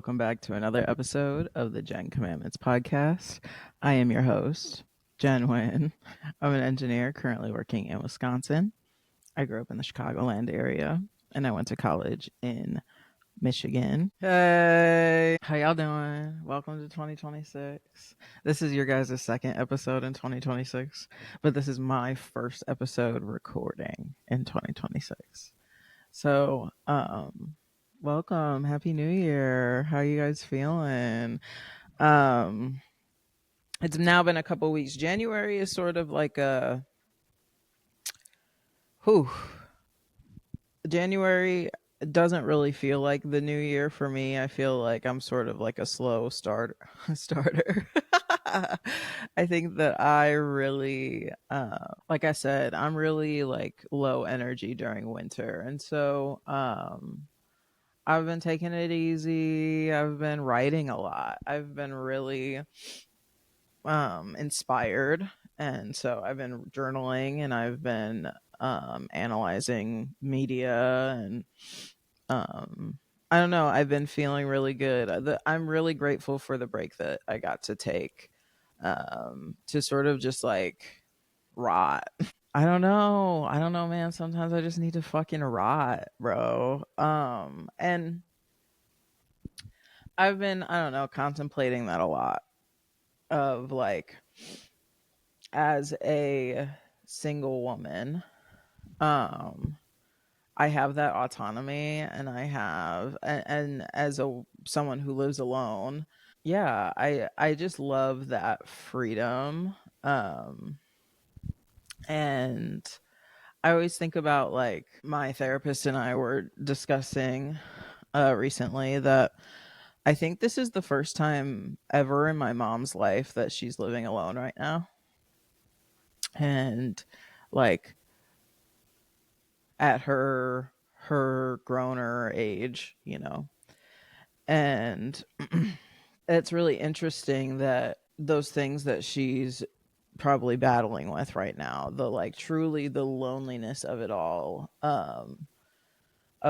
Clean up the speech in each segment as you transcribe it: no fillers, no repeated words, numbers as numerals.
welcome back to another episode of the Jenn Commandments podcast. I am your host, Jenn Wien. I'm an engineer currently working in Wisconsin. I grew up in the Chicagoland area and I went to college in Michigan. Hey, how y'all doing? Welcome to 2026. This is your guys' second episode in 2026, but this is my first episode recording in 2026. So, welcome. Happy New Year. How you guys feeling? Um, it's now been a couple weeks. January is sort of like a whew. January doesn't really feel like the new year for me. I feel like I'm sort of like a slow starter. I think that I really like I said, I'm really like low energy during winter. And so I've been taking it easy. I've been writing a lot. I've been really inspired, and so I've been journaling and I've been analyzing media and I don't know, I've been feeling really good. I'm really grateful for the break that I got to take to sort of just like rot. I don't know, man. Sometimes I just need to fucking rot, bro. And I've been, I don't know, contemplating that a lot of like as a single woman, um I have that autonomy and and as a someone who lives alone, yeah, I just love that freedom. And I always think about like my therapist and I were discussing recently that I think this is the first time ever in my mom's life that she's living alone right now. And like at her growner age, you know. And it's really interesting that those things that she's probably battling with right now, the like truly the loneliness of it all, of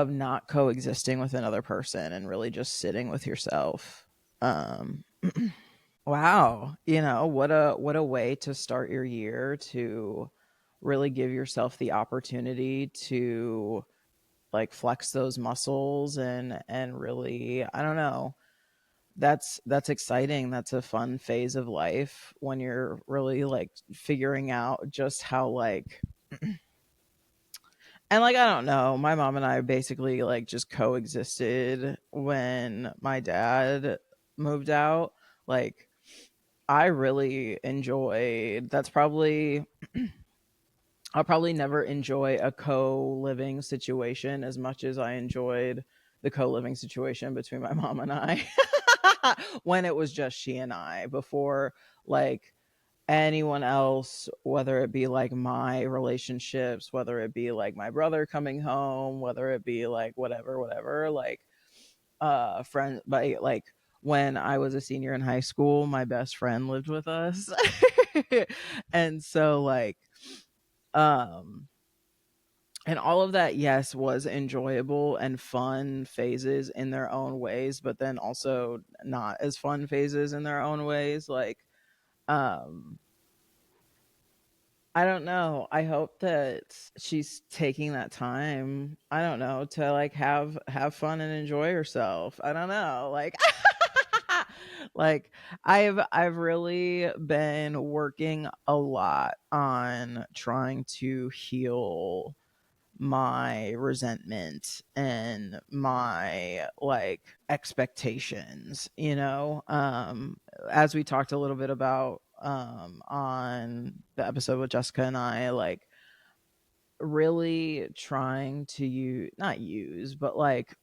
not coexisting with another person and really just sitting with yourself. Um wow, you know, what a way to start your year, to really give yourself the opportunity to like flex those muscles and really, I don't know, that's exciting. That's a fun phase of life when you're really like figuring out just how like and like I don't know, my mom and I basically like just coexisted when my dad moved out. Like I really enjoyed, that's probably, I'll probably never enjoy a co-living situation as much as I enjoyed the co-living situation between my mom and I when it was just she and I, before like anyone else, whether it be like my relationships, whether it be like my brother coming home, whether it be like whatever, like friend, but like when I was a senior in high school, my best friend lived with us. And so like um and all of that, yes, was enjoyable and fun phases in their own ways, but then also not as fun phases in their own ways. Like um I don't know, I hope that she's taking that time, I don't know, to like have fun and enjoy herself. I don't know, like like I've really been working a lot on trying to heal my resentment and my like expectations, you know. As we talked a little bit about on the episode with Jessica and I, like really trying to not use, but like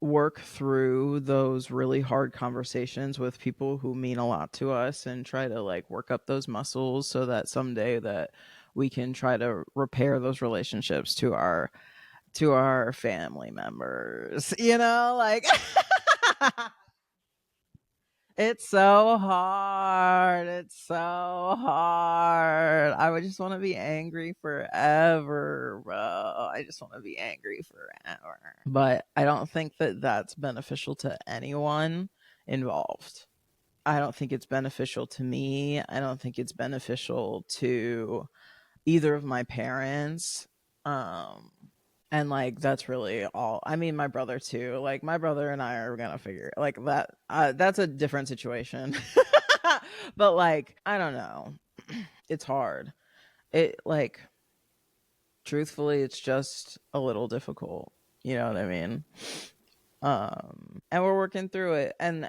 work through those really hard conversations with people who mean a lot to us and try to like work up those muscles so that someday that we can try to repair those relationships to our family members, you know, like it's so hard. It's so hard. I would just want to be angry forever, bro. I just want to be angry forever. But I don't think that that's beneficial to anyone. involved. I don't think it's beneficial to me. I don't think it's beneficial to either of my parents. Um, and like that's really all. I mean, my brother too. Like my brother and I are gonna figure like that. That's a different situation. But like, I don't know. It's hard. It like truthfully, it's just a little difficult. You know what I mean? And we're working through it. And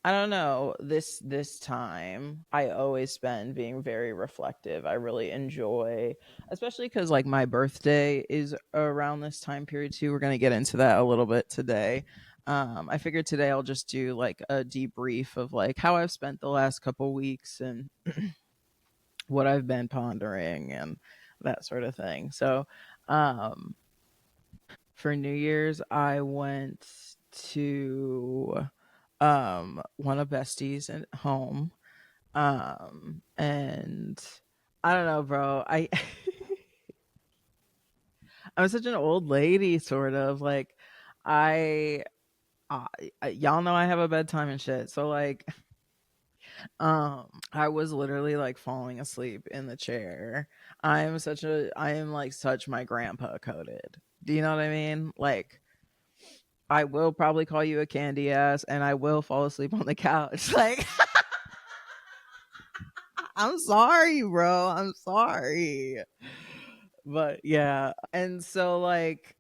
I don't know, this time I always spend being very reflective. I really enjoy, especially cuz like my birthday is around this time period too. We're going to get into that a little bit today. I figured today I'll just do like a debrief of like how I've spent the last couple weeks and what I've been pondering and that sort of thing. So, um for New Year's I went to one of Bestie's at home. And I don't know, bro. I'm such an old lady sort of like I, I y'all know I have a bedtime and shit. So like I was literally like falling asleep in the chair. I am like such my grandpa coded. Do you know what I mean? Like I will probably call you a candy ass and I will fall asleep on the couch. Like I'm sorry, bro. I'm sorry. But yeah. And so like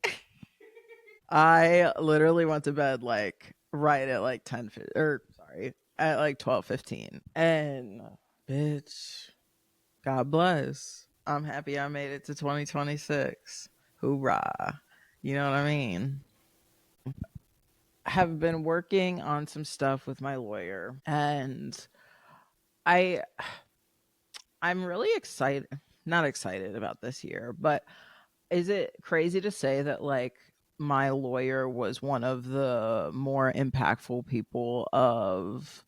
I literally went to bed like right at like 10 or sorry, at like 12:15. And bitch, God bless. I'm happy I made it to 2026. Hoorah. You know what I mean? Have been working on some stuff with my lawyer and I I'm really excited, not excited about this year, but is it crazy to say that like my lawyer was one of the more impactful people of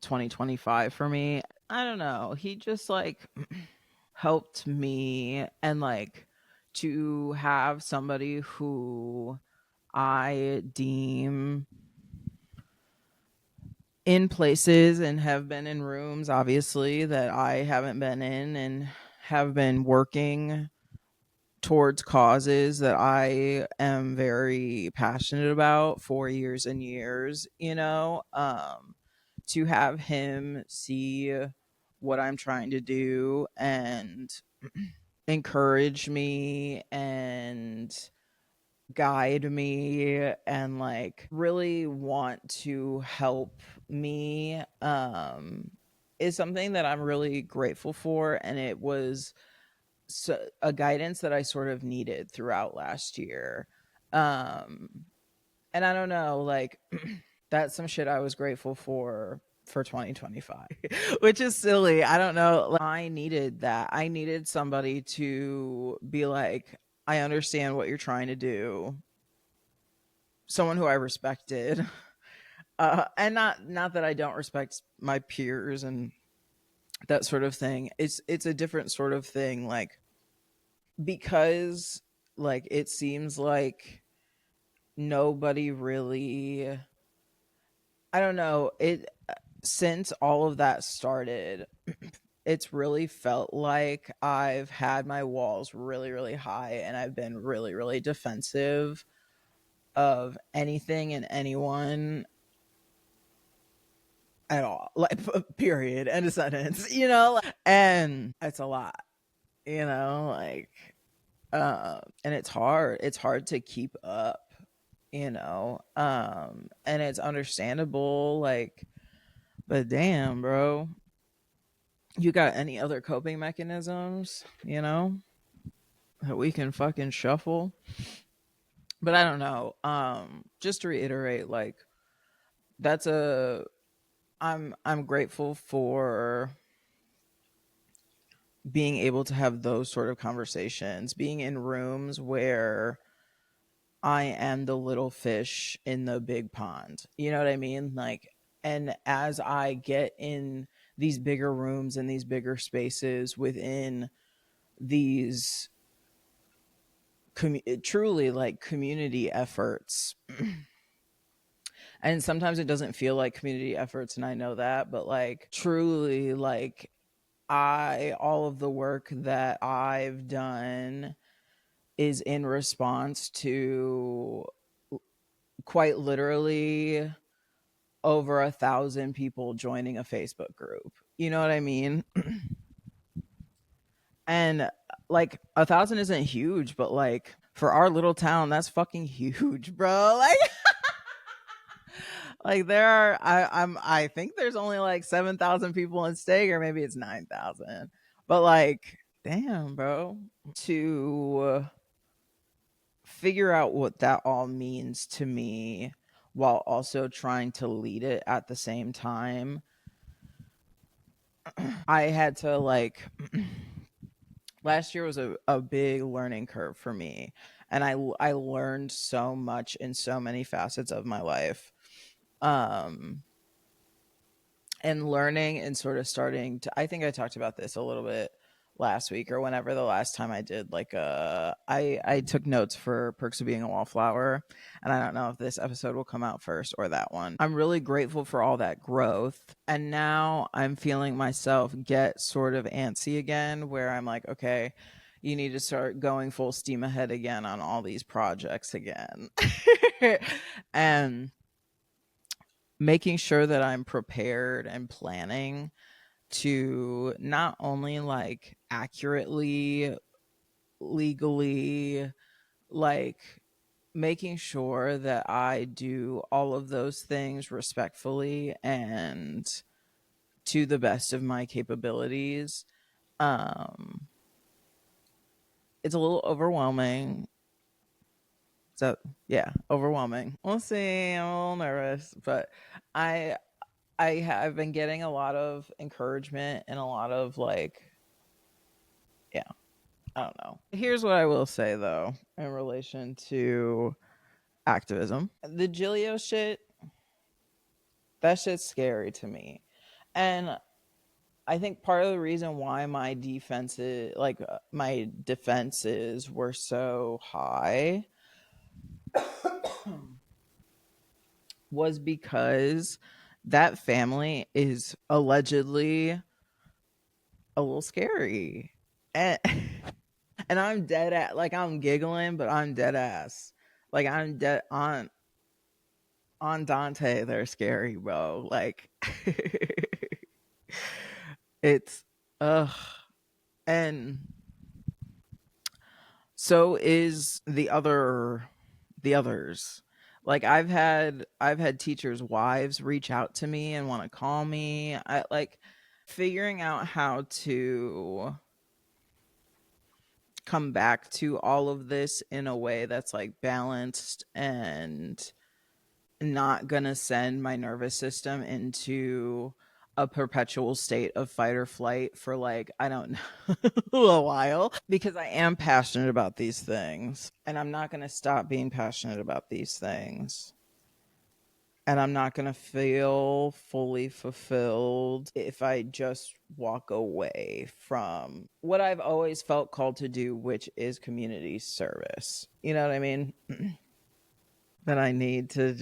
2025 for me? I don't know. He just like helped me and like to have somebody who I deem in places and have been in rooms obviously that I haven't been in and have been working towards causes that I am very passionate about for years and years, you know, to have him see what I'm trying to do and encourage me and guide me and like really want to help me is something that I'm really grateful for, and it was a guidance that I sort of needed throughout last year. Um, and I don't know, like that's some shit I was grateful for 2025, which is silly. I don't know. Like, I needed that. I needed somebody to be like, I understand what you're trying to do. Someone who I respected. And not that I don't respect my peers and that sort of thing. It's a different sort of thing. Like because like it seems like nobody really, I don't know, it since all of that started, it's really felt like I've had my walls really really high and I've been really really defensive of anything and anyone at all, like period, end of sentence, you know, like, and it's a lot, you know, like and it's hard to keep up, you know, and it's understandable, like, but damn, bro, you got any other coping mechanisms, you know, that we can fucking shuffle? But I don't know, just to reiterate, like that's a I'm grateful for being able to have those sort of conversations, being in rooms where I am the little fish in the big pond. You know what I mean? Like, and as I get in these bigger rooms and these bigger spaces within these truly like community efforts, And sometimes it doesn't feel like community efforts, and I know that, but like truly, like I all of the work that I've done is in response to quite literally over 1,000 people joining a Facebook group. You know what I mean? And like 1,000 isn't huge, but like for our little town, that's fucking huge, bro. Like there are, I think there's only like 7,000 people in Stake, or maybe it's 9,000. But like, damn, bro, to figure out what that all means to me while also trying to lead it at the same time, I had to like last year was a big learning curve for me, and I learned so much in so many facets of my life. Um and learning and sort of starting to, I think I talked about this a little bit last week or whenever the last time I did like I took notes for Perks of Being a Wallflower, and I don't know if this episode will come out first or that one. I'm really grateful for all that growth, and now I'm feeling myself get sort of antsy again, where I'm like, okay, you need to start going full steam ahead again on all these projects again. And making sure that I'm prepared and planning to not only like accurately, legally, like making sure that I do all of those things respectfully and to the best of my capabilities. Um, it's a little overwhelming. So yeah, overwhelming. We'll see. I'm a little nervous, but I I have been getting a lot of encouragement and a lot of like, yeah, I don't know. Here's what I will say though, in relation to activism. The Gilio shit, that shit's scary to me. And I think part of the reason why my defenses were so high was because that family is allegedly a little scary. And and I'm dead at like I'm giggling, but I'm dead ass. Like I'm dead on Dante, they're scary, bro. Like it's ugh. And so is the others. Like I've had teachers' wives reach out to me and want to call me. I like figuring out how to come back to all of this in a way that's like balanced and not gonna send my nervous system into a perpetual state of fight or flight for like I don't know a while, because I am passionate about these things and I'm not gonna stop being passionate about these things, and I'm not gonna feel fully fulfilled if I just walk away from what I've always felt called to do, which is community service. You know what I mean? Then I need to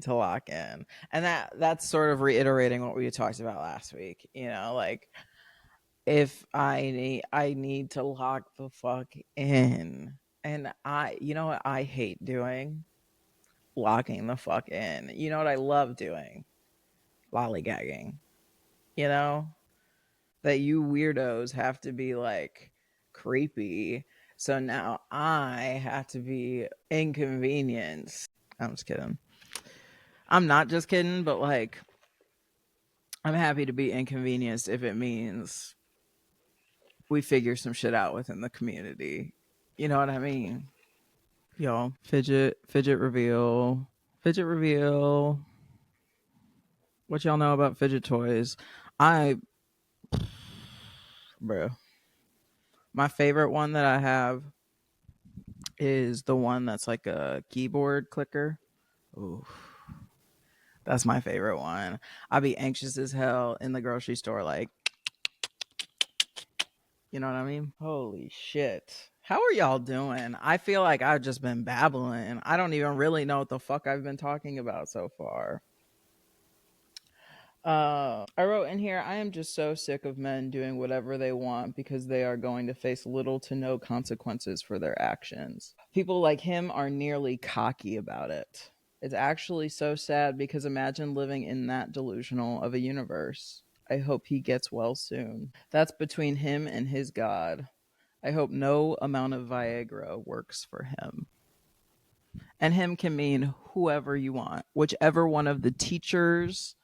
lock in. And that's sort of reiterating what we talked about last week. You know, like if I need to lock the fuck in. And you know what I hate doing? Locking the fuck in. You know what I love doing? Lollygagging. You know? That you weirdos have to be like creepy. So now I have to be inconvenienced. I'm just kidding. I'm not just kidding, but like I'm happy to be inconvenienced if it means we figure some shit out within the community. You know what I mean? Y'all, fidget reveal. What y'all know about fidget toys? I, bro, my favorite one that I have is the one that's like a keyboard clicker. Ooh, that's my favorite one. I'd be anxious as hell in the grocery store, like, you know what I mean? Holy shit. How are y'all doing? I feel like I've just been babbling. I don't even really know what the fuck I've been talking about so far. I wrote in here, I am just so sick of men doing whatever they want because they are going to face little to no consequences for their actions. People like him are nearly cocky about it. It's actually so sad because imagine living in that delusional of a universe. I hope he gets well soon. That's between him and his God. I hope no amount of Viagra works for him. And him can mean whoever you want, whichever one of the teachers,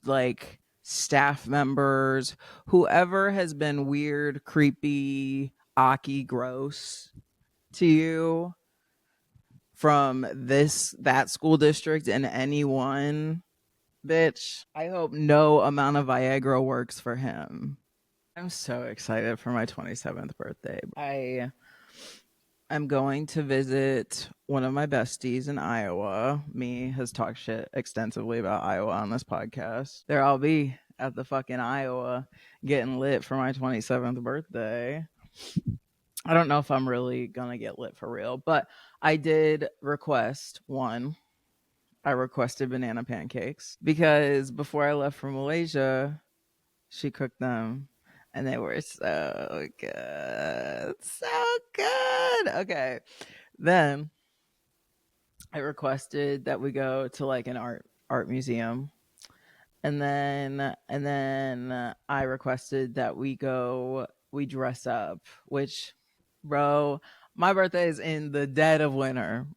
like staff members, whoever has been weird, creepy, Aki, gross to you from that school district and anyone, bitch. I hope no amount of Viagra works for him. I'm so excited for my 27th birthday. I'm going to visit one of my besties in Iowa. Me has talked shit extensively about Iowa on this podcast. There I'll be at the fucking Iowa getting lit for my 27th birthday. I don't know if I'm really gonna get lit for real, but I did request one. I requested banana pancakes because before I left for Malaysia, she cooked them and they were so good. So good. Okay. Then I requested that we go to like an art museum. And then I requested that we dress up, which bro, my birthday is in the dead of winter.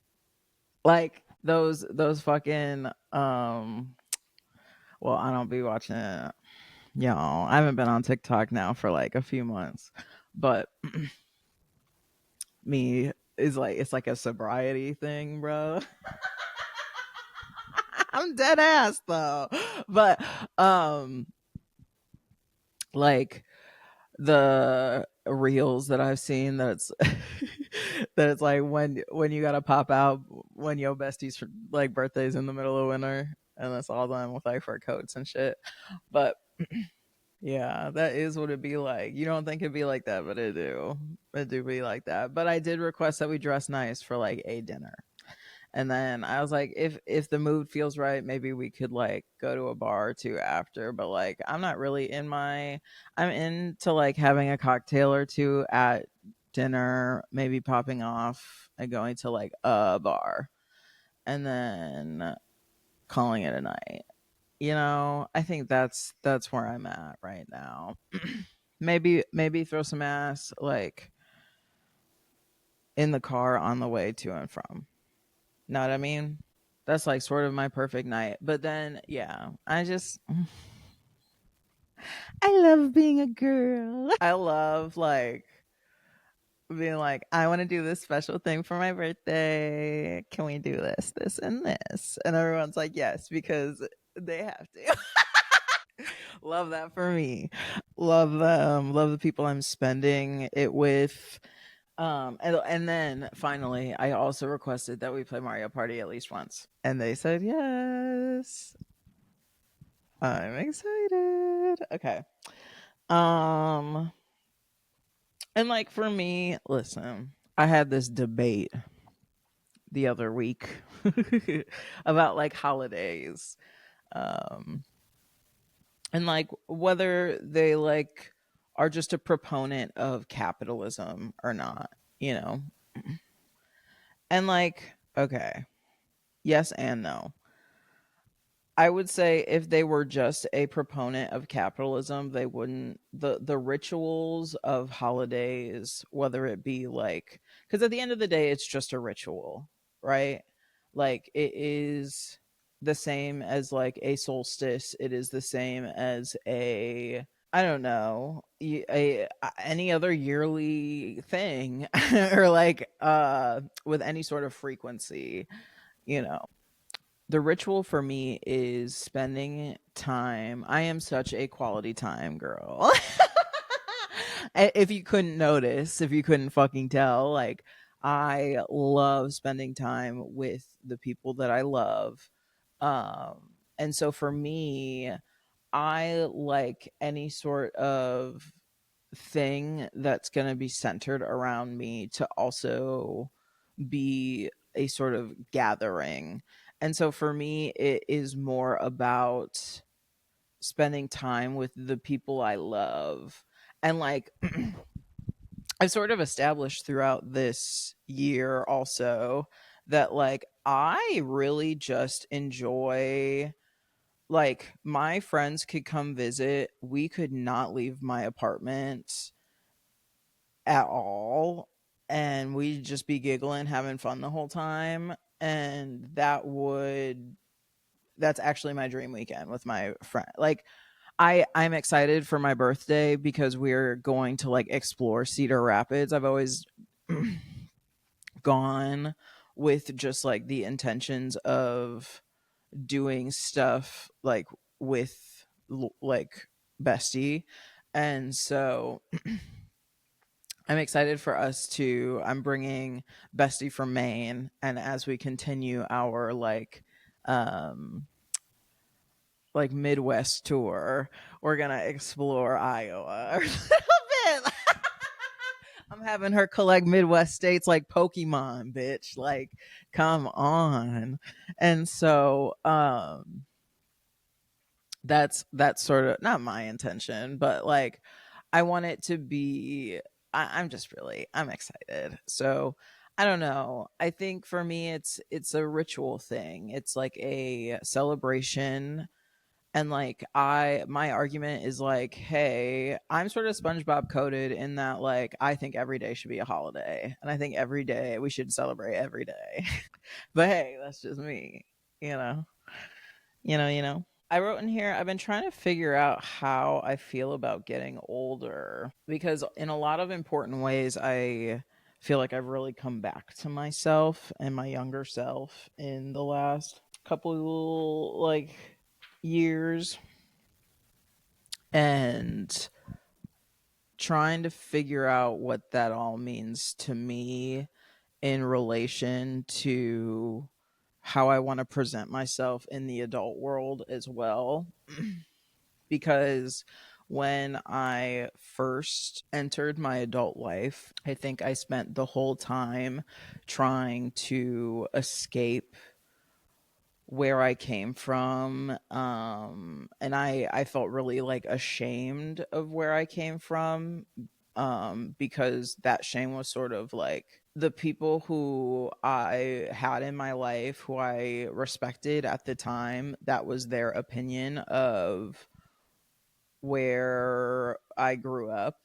Like those fucking well, I don't be watching it. Y'all, I haven't been on TikTok now for like a few months. But me is like it's like a sobriety thing, bro. I'm dead ass though. But um like the reels that I've seen that it's that it's like when you gotta pop out when your bestie's like birthdays in the middle of winter and that's all done with like fur coats and shit. But yeah, that is what it'd be like. You don't think it'd be like that, but it do. It do be like that. But I did request that we dress nice for like a dinner. And then I was like, if the mood feels right, maybe we could like go to a bar or two after. But like, I'm not really in my. I'm into like having a cocktail or two at dinner, maybe popping off and going to like a bar, and then calling it a night. I think that's where I'm at right now. Maybe throw some ass like in the car on the way to and from. Know what I mean? That's like sort of my perfect night. But then, yeah, I love being a girl. I love like being like, I want to do this special thing for my birthday. Can we do this, and this? And everyone's like, yes, because they have to. Love that for me. Love them. Love the people I'm spending it with. And then finally, I also requested that we play Mario Party at least once, and they said yes. I'm excited. Okay. Um, and like for me, listen, I had this debate the other week about like holidays, um, and like whether they like are just a proponent of capitalism or not, you know, and like okay, yes and no. I would say if they were just a proponent of capitalism, they wouldn't the rituals of holidays, whether it be like because at the end of the day, it's just a ritual, right? Like it is the same as like a solstice. It is the same as a I don't know any other yearly thing or like with any sort of frequency, you know the ritual for me is spending time. I am such a quality time girl. If you couldn't notice, if you couldn't fucking tell, like I love spending time with the people that I love. And so for me, I like any sort of thing that's going to be centered around me to also be a sort of gathering. And so for me, it is more about spending time with the people I love. And like, I've sort of established throughout this year also that like I really just enjoy, like, my friends could come visit. We could not leave my apartment at all, and we'd just be giggling, having fun the whole time. And that's actually my dream weekend with my friend. Like, I'm excited for my birthday because we're going to like explore Cedar Rapids. I've always gone with just like the intentions of doing stuff like with like bestie. And so I'm excited for us to, I'm bringing bestie from Maine, and as we continue our like Midwest tour, we're gonna explore Iowa a little bit. I'm having her collect Midwest states like Pokemon, bitch. Like, come on. And so that's sort of not my intention, but like I want it to be, I'm just really, I'm excited. So I don't know. I think for me it's a ritual thing. It's like a celebration. And like my argument is like, hey, I'm sort of SpongeBob coded in that like I think every day should be a holiday. And I think every day we should celebrate every day. But hey, that's just me, you know. You know. I wrote in here, I've been trying to figure out how I feel about getting older because in a lot of important ways I feel like I've really come back to myself and my younger self in the last couple like years, and trying to figure out what that all means to me in relation to how I want to present myself in the adult world as well. Because when I first entered my adult life, I think I spent the whole time trying to escape where I came from. And I felt really like ashamed of where I came from, because that shame was sort of like the people who I had in my life, who I respected at the time, that was their opinion of where I grew up.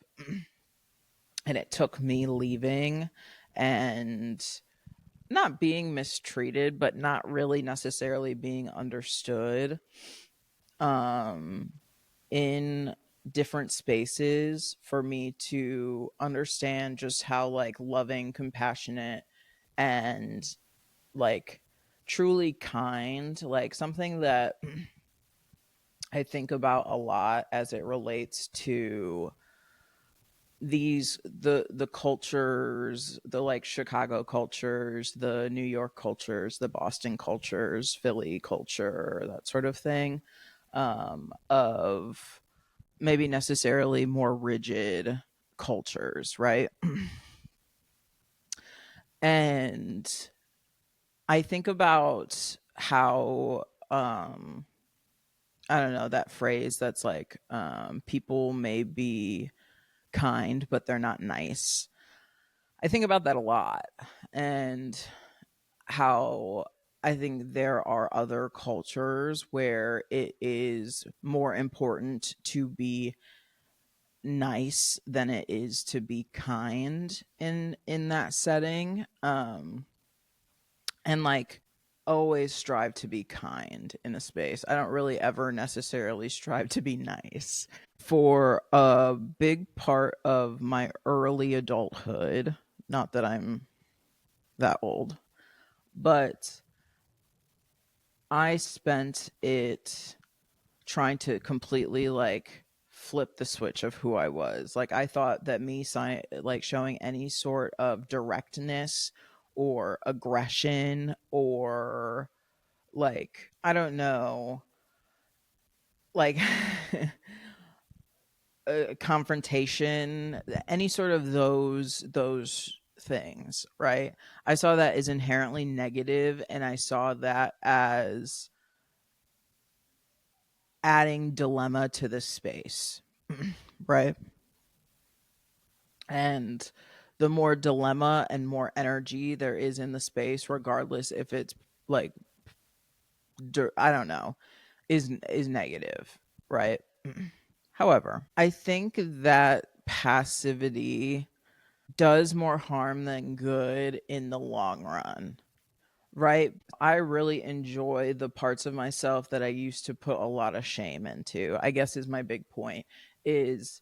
And it took me leaving and not being mistreated, but not really necessarily being understood um, in different spaces for me to understand just how like loving, compassionate, and like truly kind, like something that I think about a lot as it relates to the cultures, the like Chicago cultures, the New York cultures, the Boston cultures, Philly culture, that sort of thing, of maybe necessarily more rigid cultures, right? And I think about how I don't know, that phrase that's like people may be kind but they're not nice. I think about that a lot, and how I think there are other cultures where it is more important to be nice than it is to be kind in that setting. And like always strive to be kind in a space. I don't really ever necessarily strive to be nice. For a big part of my early adulthood, not that I'm that old, but I spent it trying to completely like flip the switch of who I was. Like I thought that like showing any sort of directness or aggression or like I don't know, like confrontation, any sort of those things, right? I saw that as inherently negative, and I saw that as adding dilemma to the space, right? And the more dilemma and more energy there is in the space, regardless if it's like I don't know, is negative, right? However, I think that passivity does more harm than good in the long run, right? I really enjoy the parts of myself that I used to put a lot of shame into. I guess is my big point, is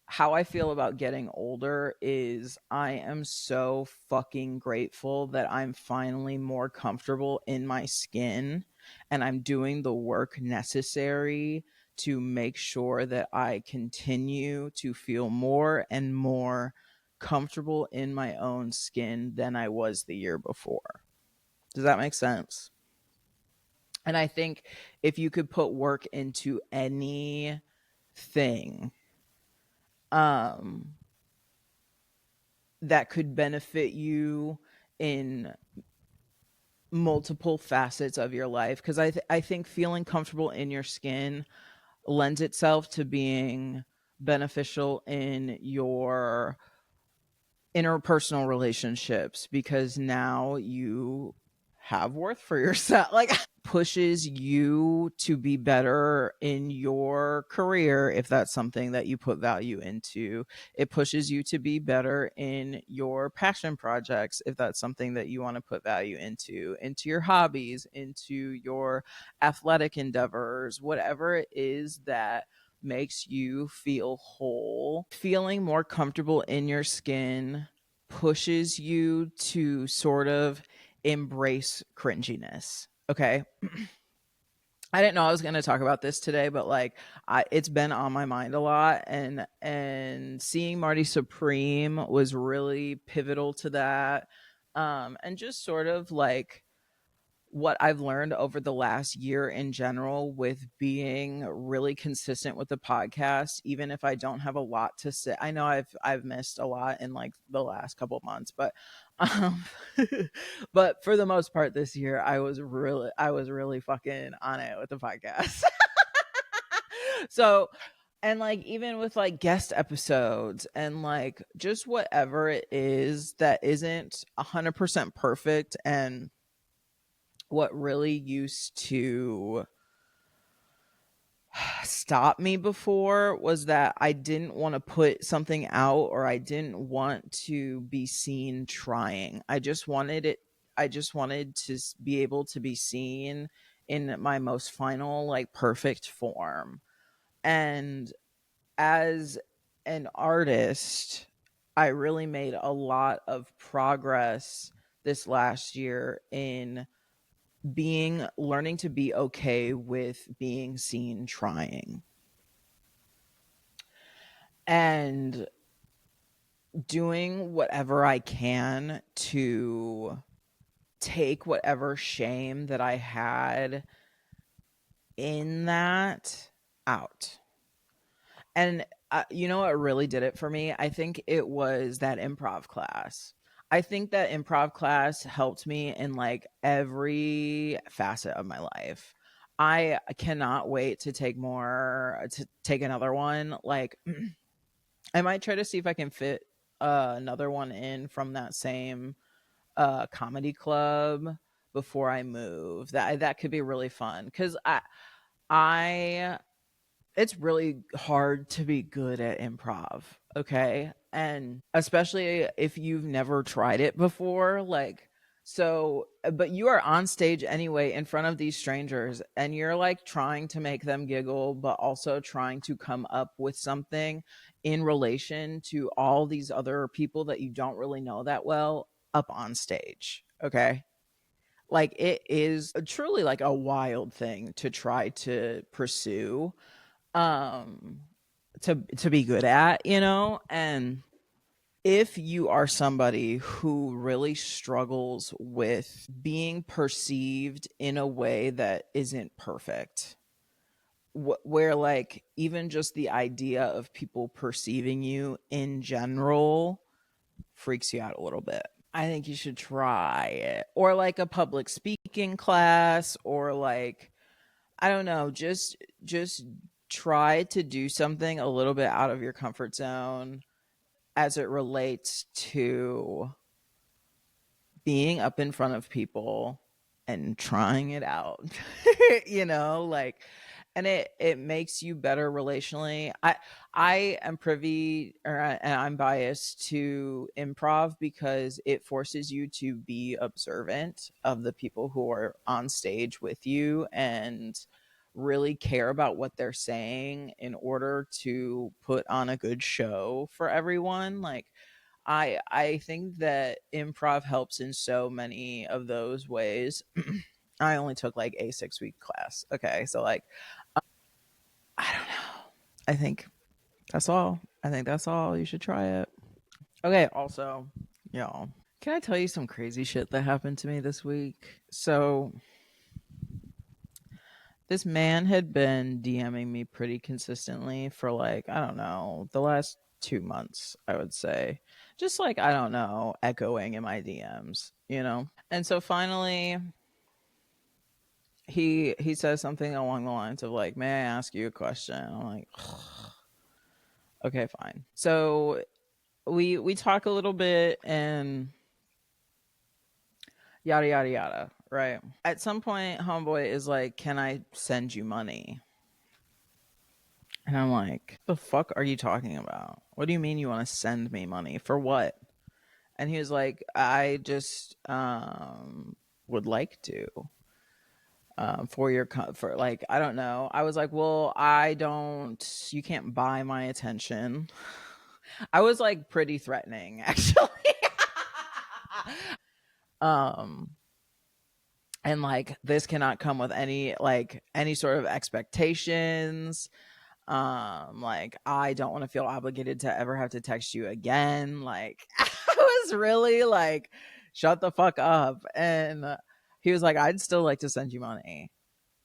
how I feel about getting older is I am so fucking grateful that I'm finally more comfortable in my skin, and I'm doing the work necessary to make sure that I continue to feel more and more comfortable in my own skin than I was the year before. Does that make sense? And I think if you could put work into anything, um that could benefit you in multiple facets of your life, because I think feeling comfortable in your skin lends itself to being beneficial in your interpersonal relationships, because now you have worth for yourself. Like, pushes you to be better in your career if that's something that you put value into. It pushes you to be better in your passion projects if that's something that you want to put value into your hobbies, into your athletic endeavors, whatever it is that makes you feel whole. Feeling more comfortable in your skin pushes you to sort of embrace cringiness. Okay. I didn't know I was going to talk about this today, but like it's been on my mind a lot, and seeing Marty Supreme was really pivotal to that. And just sort of like what I've learned over the last year in general with being really consistent with the podcast, even if I don't have a lot to say. I know I've missed a lot in like the last couple of months, but um but for the most part this year I was really fucking on it with the podcast. So, and like even with like guest episodes and like just whatever it is that isn't 100% perfect. And what really used to stop me before was that I didn't want to put something out, or I didn't want to be seen trying. I just wanted to be able to be seen in my most final, like perfect form. And as an artist, I really made a lot of progress this last year in being learning to be okay with being seen trying, and doing whatever I can to take whatever shame that I had in that out. And you know what really did it for me? I think it was that improv class. I think that improv class helped me in like every facet of my life. I cannot wait to take another one. Like I might try to see if I can fit another one in from that same comedy club before I move. That could be really fun, cuz I it's really hard to be good at improv, okay? And especially if you've never tried it before, like, so but you are on stage anyway in front of these strangers, and you're like trying to make them giggle but also trying to come up with something in relation to all these other people that you don't really know that well up on stage, okay? Like it is truly like a wild thing to try to pursue, um to be good at, and if you are somebody who really struggles with being perceived in a way that isn't perfect, where like even just the idea of people perceiving you in general freaks you out a little bit. I think you should try it. Or like a public speaking class, or like I don't know, just try to do something a little bit out of your comfort zone as it relates to being up in front of people and trying it out. You know, like, and it makes you better relationally. I am privy, or and I'm biased to improv because it forces you to be observant of the people who are on stage with you and really care about what they're saying in order to put on a good show for everyone. Like, I think that improv helps in so many of those ways. I only took like a 6 week class. Okay, so like I don't know. I think that's all. I think that's all. You should try it. Okay. Also, y'all, can I tell you some crazy shit that happened to me this week? So this man had been DMing me pretty consistently for like, I don't know, the last 2 months, I would say. Just like, I don't know, echoing in my DMs, you know? And so finally he says something along the lines of like, "May I ask you a question?" I'm like, "Okay, fine." So we talk a little bit and yada yada yada, right? At some point homeboy is like, "Can I send you money?" And I'm like, "The fuck are you talking about? What do you mean you want to send me money for what?" And he was like, "I just would like to for your for like I don't know." I was like, "Well, I don't. You can't buy my attention." I was like pretty threatening, actually. um, and like this cannot come with any sort of expectations. Like I don't want to feel obligated to ever have to text you again. Like I was really like, shut the fuck up. And he was like, "I'd still like to send you money."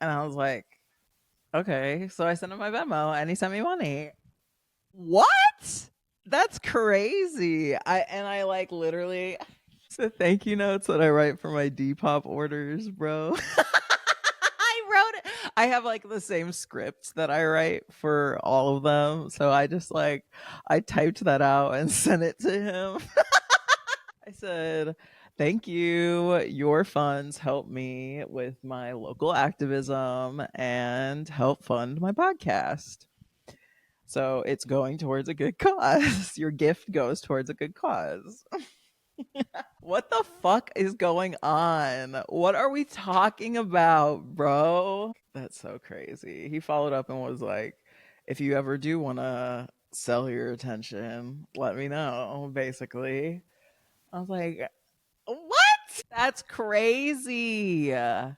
And I was like, "Okay." So I sent him my Venmo and he sent me money. What? That's crazy. I like literally the thank you notes that I write for my Depop orders, bro. I wrote it. I have like the same script that I write for all of them. So I just like I typed that out and sent it to him. I said, "Thank you. Your funds help me with my local activism and help fund my podcast. So it's going towards a good cause. Your gift goes towards a good cause." What the fuck is going on? What are we talking about, bro? That's so crazy. He followed up and was like, "If you ever do want to sell your attention, let me know," basically. I was like, "What? That's crazy." I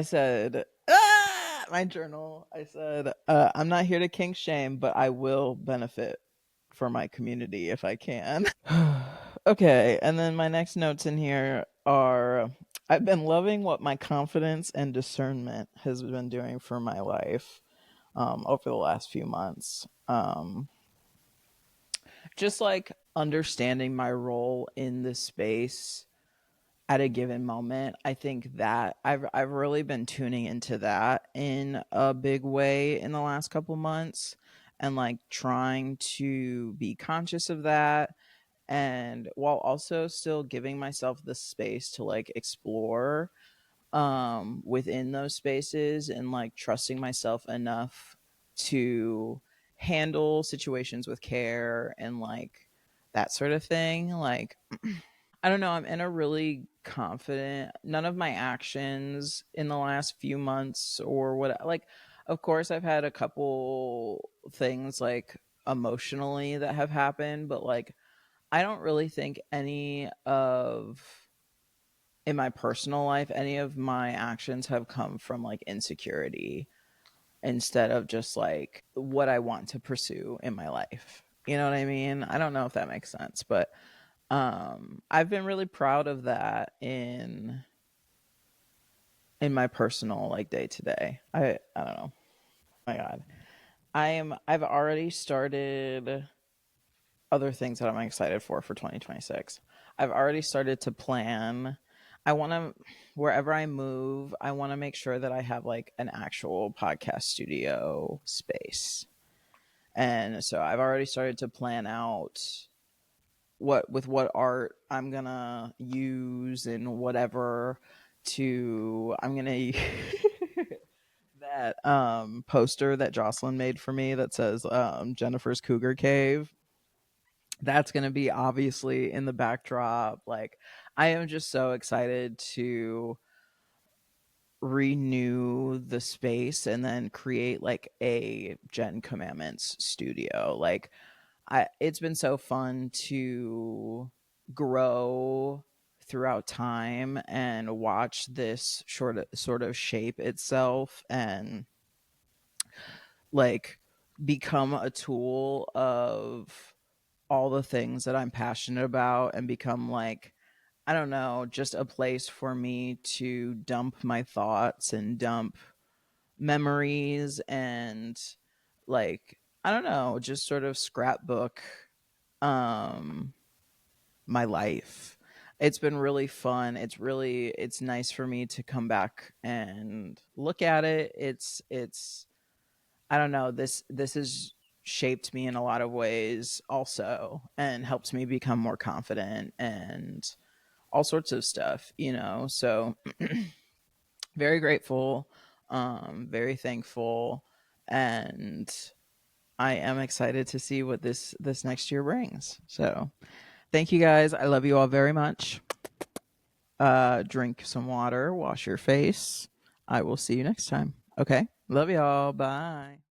said, my journal. I said, "I'm not here to kink shame, but I will benefit for my community if I can." Okay, and then my next notes in here are, "I've been loving what my confidence and discernment has been doing for my life over the last few months. Just like understanding my role in this space at a given moment. I think that I've really been tuning into that in a big way in the last couple months and like trying to be conscious of that, and while also still giving myself the space to like explore within those spaces and like trusting myself enough to handle situations with care and like that sort of thing. Like I don't know, I'm in a really confident, none of my actions in the last few months or what, like, of course, I've had a couple things like emotionally that have happened, but like, I don't really think any of, in my personal life, any of my actions have come from like insecurity instead of just like what I want to pursue in my life. You know what I mean? I don't know if that makes sense, but I've been really proud of that in my personal like day to day. I don't know. Oh my god. I've already started other things that I'm excited for 2026. I've already started to plan. I want to wherever I move, I want to make sure that I have like an actual podcast studio space. And so I've already started to plan out what art I'm going to use and whatever to I'm going to that poster that Jocelyn made for me that says Jennifer's Cougar Cave. That's going to be obviously in the backdrop. Like, I am just so excited to renew the space and then create like a Jenn Commandments studio. Like, it's been so fun to grow throughout time and watch this sort of shape itself and like become a tool of all the things that I'm passionate about and become like, I don't know, just a place for me to dump my thoughts and dump memories and like, I don't know, just sort of scrapbook um my life. It's been really fun. It's nice for me to come back and look at it. It's I don't know, this has shaped me in a lot of ways also and helps me become more confident and all sorts of stuff, you know. So very grateful, very thankful, and I am excited to see what this next year brings. So thank you guys. I love you all very much. Drink some water, wash your face. I will see you next time. Okay. Love y'all. Bye.